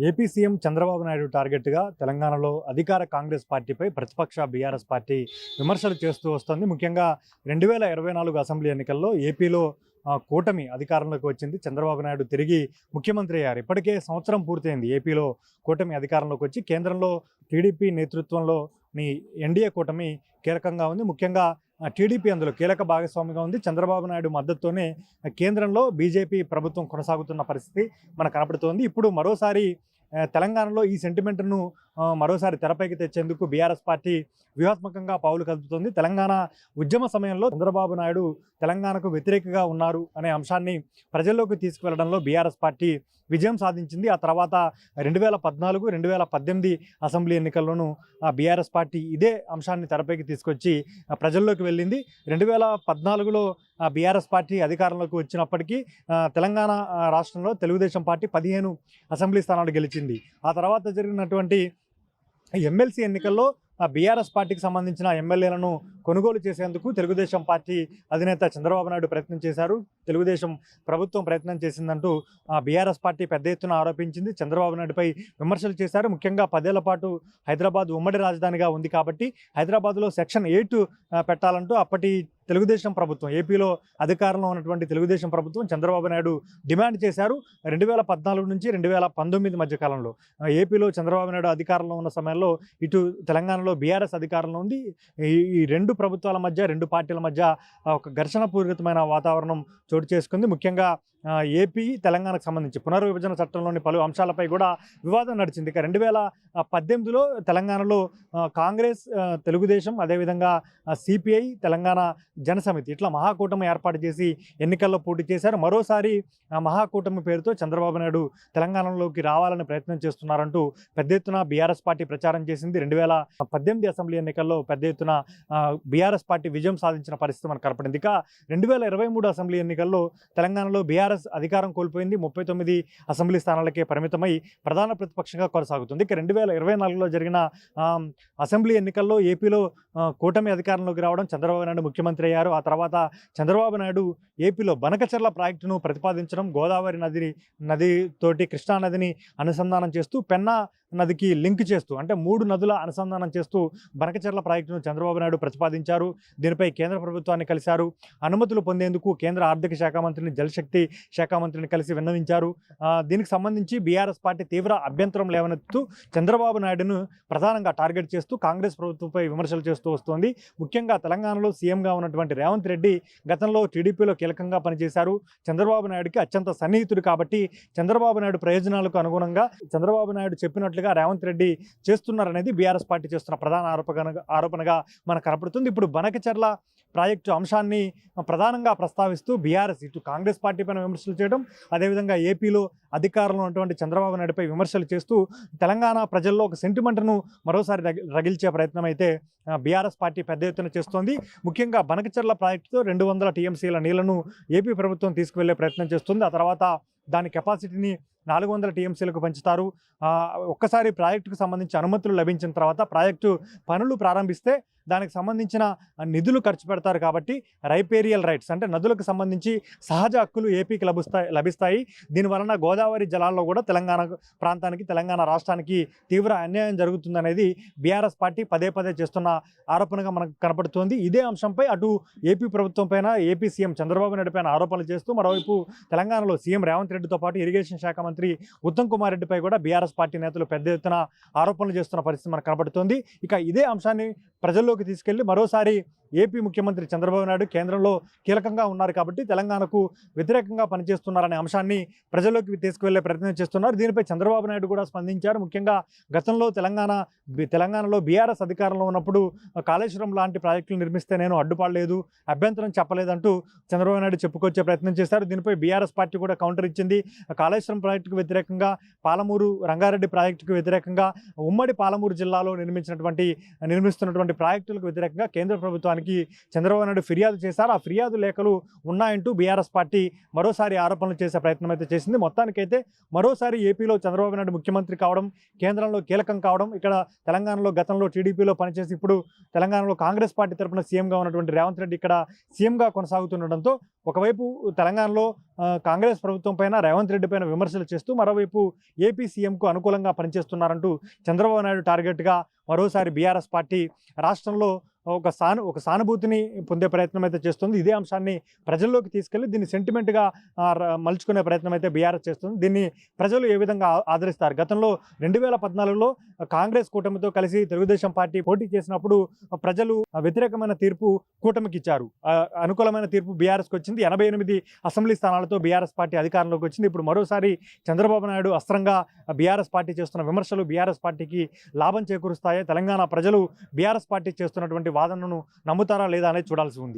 AP CM Chandrababu Naidu టార్గెట్గా తెలంగాణలో అధికార కాంగ్రెస్ పార్టీపై ప్రతిపక్ష బీఆర్ఎస్ పార్టీ విమర్శలు చేస్తూ వస్తుంది. ముఖ్యంగా 2024 అసెంబ్లీ ఎన్నికల్లో ఏపీలో కూటమి అధికారంలోకి వచ్చింది. చంద్రబాబు నాయుడు తిరిగి ముఖ్యమంత్రి అయ్యారు. ఇప్పటికే సంవత్సరం పూర్తయింది ఏపీలో కూటమి అధికారంలోకి వచ్చి. కేంద్రంలో టీడీపీ నేతృత్వంలోని ఎన్డీఏ కూటమి కీలకంగా ఉంది. ముఖ్యంగా టీడీపీ అందులో కీలక భాగస్వామిగా ఉంది. చంద్రబాబు నాయుడు మద్దతుతోనే కేంద్రంలో బీజేపీ ప్రభుత్వం కొనసాగుతున్న పరిస్థితి మనకు కనపడుతోంది. ఇప్పుడు మరోసారి తెలంగాణలో ఈ సెంటిమెంట్ను మరోసారి తెరపైకి తెచ్చేందుకు బీఆర్ఎస్ పార్టీ వ్యూహాత్మకంగా పావులు కదుపుతోంది. తెలంగాణ ఉద్యమ సమయంలో చంద్రబాబు నాయుడు తెలంగాణకు వ్యతిరేకంగా ఉన్నారు అనే అంశాన్ని ప్రజల్లోకి తీసుకువెళ్లడంలో బీఆర్ఎస్ పార్టీ విజయం సాధించింది. ఆ తర్వాత 2014, 2018 అసెంబ్లీ ఎన్నికల్లోనూ బీఆర్ఎస్ పార్టీ ఇదే అంశాన్ని తెరపైకి తీసుకొచ్చి ప్రజల్లోకి వెళ్ళింది. 2014లో బీఆర్ఎస్ పార్టీ అధికారంలోకి వచ్చినప్పటికీ తెలంగాణ రాష్ట్రంలో తెలుగుదేశం పార్టీ 15 అసెంబ్లీ స్థానాలు గెలిచింది. ఆ తర్వాత జరిగినటువంటి ఎమ్మెల్సీ ఎన్నికల్లో బీఆర్ఎస్ పార్టీకి సంబంధించిన ఎమ్మెల్యేలను కొనుగోలు చేసేందుకు తెలుగుదేశం పార్టీ అధినేత చంద్రబాబు నాయుడు ప్రయత్నం చేశారు. తెలుగుదేశం ప్రభుత్వం ప్రయత్నం చేసిందంటూ బీఆర్ఎస్ పార్టీ పెద్ద ఎత్తున ఆరోపించింది. చంద్రబాబు నాయుడుపై విమర్శలు చేశారు. ముఖ్యంగా 10 ఏళ్ల పాటు హైదరాబాద్ ఉమ్మడి రాజధానిగా ఉంది కాబట్టి హైదరాబాద్లో సెక్షన్ 8 పెట్టాలంటూ అప్పటి తెలుగుదేశం ప్రభుత్వం, ఏపీలో అధికారంలో ఉన్నటువంటి తెలుగుదేశం ప్రభుత్వం చంద్రబాబు నాయుడు డిమాండ్ చేశారు. 2014 నుంచి 2019 మధ్య కాలంలో ఏపీలో చంద్రబాబు నాయుడు అధికారంలో ఉన్న సమయంలో ఇటు తెలంగాణలో బీఆర్ఎస్ అధికారంలో ఉంది. ఈ రెండు ప్రభుత్వాల మధ్య, రెండు పార్టీల మధ్య ఒక ఘర్షణపూరితమైన వాతావరణం చోటు చేసుకుంది. ముఖ్యంగా ఏపీ తెలంగాణకు సంబంధించి పునర్విభజన చట్టంలోని పలు అంశాలపై కూడా వివాదం నడిచింది. ఇక 2018లో తెలంగాణలో కాంగ్రెస్, తెలుగుదేశం, అదేవిధంగా సిపిఐ, తెలంగాణ జనసమితి ఇట్లా మహాకూటమి ఏర్పాటు చేసి ఎన్నికల్లో పోటీ చేశారు. మరోసారి మహాకూటమి పేరుతో చంద్రబాబు నాయుడు తెలంగాణలోకి రావాలని ప్రయత్నం చేస్తున్నారంటూ పెద్ద ఎత్తున బీఆర్ఎస్ పార్టీ ప్రచారం చేసింది. 2018 అసెంబ్లీ ఎన్నికల్లో పెద్ద ఎత్తున బీఆర్ఎస్ పార్టీ విజయం సాధించిన పరిస్థితి మనకు కనపడింది. ఇక 2023 అసెంబ్లీ ఎన్నికల్లో తెలంగాణలో బీఆర్ఎస్ అధికారం కోల్పోయింది. 39 అసెంబ్లీ స్థానాలకే పరిమితమై ప్రధాన ప్రతిపక్షంగా కొనసాగుతుంది. ఇక 2024లో జరిగిన అసెంబ్లీ ఎన్నికల్లో ఏపీలో కూటమి అధికారంలోకి రావడం, చంద్రబాబు నాయుడు ముఖ్యమంత్రి అయ్యారు. ఆ తర్వాత చంద్రబాబు నాయుడు ఏపీలో బనకచెర్ల ప్రాజెక్టును ప్రతిపాదించడం, గోదావరి నదితోటి కృష్ణా నదిని అనుసంధానం చేస్తూ, పెన్నా నదికి లింక్ చేస్తూ, అంటే 3 నదుల అనుసంధానం చేస్తూ బనకచెర్ల ప్రాజెక్టును చంద్రబాబు నాయుడు ప్రతిపాదించారు. దీనిపై కేంద్ర ప్రభుత్వాన్ని కలిశారు. అనుమతులు పొందేందుకు కేంద్ర ఆర్థిక శాఖ మంత్రిని, జలశక్తి శాఖ మంత్రిని కలిసి విన్నవించారు. దీనికి సంబంధించి బీఆర్ఎస్ పార్టీ తీవ్ర అభ్యంతరం లేవనెత్తుతూ చంద్రబాబు నాయుడును ప్రధానంగా టార్గెట్ చేస్తూ కాంగ్రెస్ ప్రభుత్వంపై విమర్శలు చేస్తూ వస్తోంది. ముఖ్యంగా తెలంగాణలో సీఎంగా ఉన్నటువంటి రేవంత్ రెడ్డి గతంలో టీడీపీలో కీలకంగా పనిచేశారు. చంద్రబాబు నాయుడుకి అత్యంత సన్నిహితుడు కాబట్టి చంద్రబాబు నాయుడు ప్రయోజనాలకు అనుగుణంగా చంద్రబాబు నాయుడు చెప్పినట్లుగా రేవంత్ రెడ్డి చేస్తున్నారనేది బీఆర్ఎస్ పార్టీ చేస్తున్న ప్రధాన ఆరోపణగా మనకు కనపడుతుంది. ఇప్పుడు బనకచెర్ల ప్రాజెక్టు అంశాన్ని ప్రధానంగా ప్రస్తావిస్తూ బీఆర్ఎస్ ఇటు కాంగ్రెస్ పార్టీ పైన విమర్శలు చేయడం, అదేవిధంగా ఏపీలో అధికారంలో ఉన్నటువంటి చంద్రబాబు నాయుడుపై విమర్శలు చేస్తూ తెలంగాణ ప్రజల్లో ఒక సెంటిమెంట్ను మరోసారి రగిల్చే ప్రయత్నం అయితే బీఆర్ఎస్ పార్టీ పెద్ద ఎత్తున చేస్తోంది. ముఖ్యంగా బనకచెర్ల ప్రాజెక్టుతో 200 టీఎంసీల నీళ్లను ఏపీ ప్రభుత్వం తీసుకువెళ్లే ప్రయత్నం చేస్తుంది. ఆ తర్వాత దాని కెపాసిటీని 400 టీఎంసీలకు పెంచుతారు. ఒక్కసారి ప్రాజెక్టుకు సంబంధించి అనుమతులు లభించిన తర్వాత ప్రాజెక్టు పనులు ప్రారంభిస్తే దానికి సంబంధించిన నిధులు ఖర్చు పెడతారు కాబట్టి రైపేరియల్ రైట్స్, అంటే నదులకు సంబంధించి సహజ హక్కులు ఏపీకి లభిస్తాయి. దీనివలన గోదావరి జలాల్లో కూడా తెలంగాణ ప్రాంతానికి, తెలంగాణ రాష్ట్రానికి తీవ్ర అన్యాయం జరుగుతుందనేది బీఆర్ఎస్ పార్టీ పదే పదే చేస్తున్న ఆరోపణగా మనకు కనపడుతోంది. ఇదే అంశంపై అటు ఏపీ ప్రభుత్వం పైన, ఏపీ సీఎం చంద్రబాబు నాయుడు పైన ఆరోపణలు చేస్తూ మరోవైపు తెలంగాణలో సీఎం రేవంత్ రెడ్డితో పాటు ఇరిగేషన్ శాఖ మంత్రి ఉత్తమ్ కుమార్ రెడ్డిపై కూడా బీఆర్ఎస్ పార్టీ నేతలు పెద్ద ఎత్తున ఆరోపణలు చేస్తున్న పరిస్థితి మనకు కనబడుతోంది. ఇక ఇదే అంశాన్ని ప్రజల్లోకి తీసుకెళ్లి మరోసారి ఏపీ ముఖ్యమంత్రి చంద్రబాబు నాయుడు కేంద్రంలో కీలకంగా ఉన్నారు కాబట్టి తెలంగాణకు వ్యతిరేకంగా పనిచేస్తున్నారనే అంశాన్ని ప్రజల్లోకి తీసుకువెళ్లే ప్రయత్నం చేస్తున్నారు. దీనిపై చంద్రబాబు నాయుడు కూడా స్పందించారు. ముఖ్యంగా గతంలో తెలంగాణలో బీఆర్ఎస్ అధికారంలో ఉన్నప్పుడు కాళేశ్వరం లాంటి ప్రాజెక్టులు నిర్మిస్తే నేను అడ్డుపడలేదు, అభ్యంతరం చెప్పలేదంటూ చంద్రబాబు నాయుడు చెప్పుకొచ్చే ప్రయత్నం చేశారు. దీనిపై బీఆర్ఎస్ పార్టీ కూడా కౌంటర్ ఇచ్చింది. కాళేశ్వరం ప్రాజెక్టుకు వ్యతిరేకంగా, పాలమూరు రంగారెడ్డి ప్రాజెక్టుకు వ్యతిరేకంగా, ఉమ్మడి పాలమూరు జిల్లాలో నిర్మిస్తున్నటువంటి ప్రాజెక్టులకు వ్యతిరేకంగా కేంద్ర ప్రభుత్వానికి ప్రభుత్వానికి చంద్రబాబు నాయుడు ఫిర్యాదు చేశారు. ఆ ఫిర్యాదు లేఖలు ఉన్నాయంటూ బీఆర్ఎస్ పార్టీ మరోసారి ఆరోపణలు చేసే ప్రయత్నం అయితే చేసింది. మొత్తానికైతే మరోసారి ఏపీలో చంద్రబాబు నాయుడు ముఖ్యమంత్రి కావడం, కేంద్రంలో కీలకం కావడం, ఇక్కడ తెలంగాణలో గతంలో టీడీపీలో పనిచేసి ఇప్పుడు తెలంగాణలో కాంగ్రెస్ పార్టీ తరఫున సీఎంగా ఉన్నటువంటి రేవంత్ రెడ్డి ఇక్కడ సీఎంగా కొనసాగుతుండడంతో ఒకవైపు తెలంగాణలో కాంగ్రెస్ ప్రభుత్వం పైన, రేవంత్ రెడ్డి పైన విమర్శలు చేస్తూ మరోవైపు ఏపీ సీఎంకు అనుకూలంగా పనిచేస్తున్నారంటూ చంద్రబాబు నాయుడు టార్గెట్గా మరోసారి బీఆర్ఎస్ పార్టీ రాష్ట్రంలో ఒక సానుభూతిని పొందే ప్రయత్నం అయితే చేస్తుంది. ఇదే అంశాన్ని ప్రజల్లోకి తీసుకెళ్లి దీన్ని సెంటిమెంట్గా మలుచుకునే ప్రయత్నం అయితే బీఆర్ఎస్ చేస్తుంది. దీన్ని ప్రజలు ఏ విధంగా ఆదరిస్తారు? గతంలో 2014లో కాంగ్రెస్ కూటమితో కలిసి తెలుగుదేశం పార్టీ పోటీ చేసినప్పుడు ప్రజలు వ్యతిరేకమైన తీర్పు కూటమికి ఇచ్చారు. అనుకూలమైన తీర్పు బీఆర్ఎస్కి వచ్చింది. 88 అసెంబ్లీ స్థానాలతో బీఆర్ఎస్ పార్టీ అధికారంలోకి వచ్చింది. ఇప్పుడు మరోసారి చంద్రబాబు నాయుడు అస్త్రంగా బీఆర్ఎస్ పార్టీ చేస్తున్న విమర్శలు బీఆర్ఎస్ పార్టీకి లాభం చేకూరుస్తాయి. తెలంగాణ ప్రజలు బీఆర్ఎస్ పార్టీ చేస్తున్నటువంటి వాదనను నమ్ముతారా లేదా అనేది చూడాల్సి ఉంది.